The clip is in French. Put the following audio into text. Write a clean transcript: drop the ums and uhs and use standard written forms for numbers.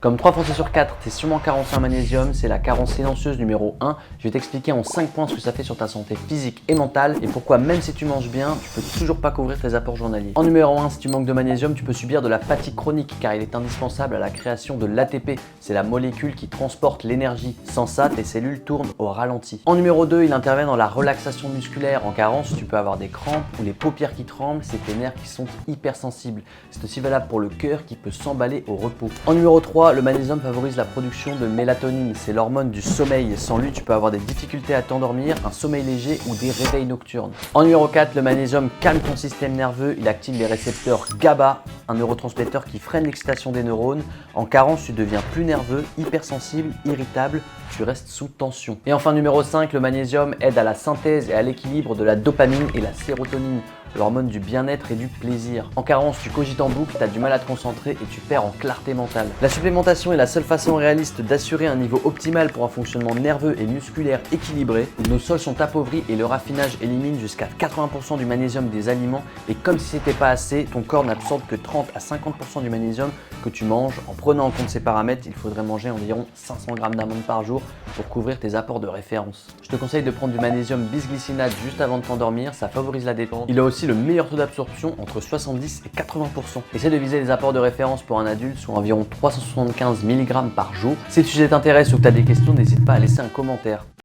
Comme 3 Français sur 4, tu es sûrement carencé en magnésium, c'est la carence silencieuse numéro 1. Je vais t'expliquer en 5 points ce que ça fait sur ta santé physique et mentale et pourquoi même si tu manges bien, tu peux toujours pas couvrir tes apports journaliers. En numéro 1, si tu manques de magnésium, tu peux subir de la fatigue chronique car il est indispensable à la création de l'ATP. C'est la molécule qui transporte l'énergie. Sans ça, tes cellules tournent au ralenti. En numéro 2, il intervient dans la relaxation musculaire. En carence, tu peux avoir des crampes ou les paupières qui tremblent, c'est tes nerfs qui sont hypersensibles. C'est aussi valable pour le cœur qui peut s'emballer au repos. En numéro 3, le magnésium favorise la production de mélatonine, c'est l'hormone du sommeil. Sans lui, tu peux avoir des difficultés à t'endormir, un sommeil léger ou des réveils nocturnes. En numéro 4, le magnésium calme ton système nerveux, il active les récepteurs GABA, un neurotransmetteur qui freine l'excitation des neurones. En carence, tu deviens plus nerveux, hypersensible, irritable, tu restes sous tension. Et enfin numéro 5, le magnésium aide à la synthèse et à l'équilibre de la dopamine et la sérotonine, l'hormone du bien-être et du plaisir. En carence, tu cogites en boucle, tu as du mal à te concentrer et tu perds en clarté mentale. La supplémentation est la seule façon réaliste d'assurer un niveau optimal pour un fonctionnement nerveux et musculaire équilibré. Nos sols sont appauvris et le raffinage élimine jusqu'à 80% du magnésium des aliments et comme si c'était pas assez, ton corps n'absorbe que 30 à 50% du magnésium que tu manges. En prenant en compte ces paramètres, il faudrait manger environ 500 g d'amandes par jour pour couvrir tes apports de référence. Je te conseille de prendre du magnésium bisglycinate juste avant de t'endormir, ça favorise la détente. Il a aussi le meilleur taux d'absorption entre 70 et 80%. Essaie de viser les apports de référence pour un adulte, soit environ 375 mg par jour. Si le sujet t'intéresse ou que tu as des questions, n'hésite pas à laisser un commentaire.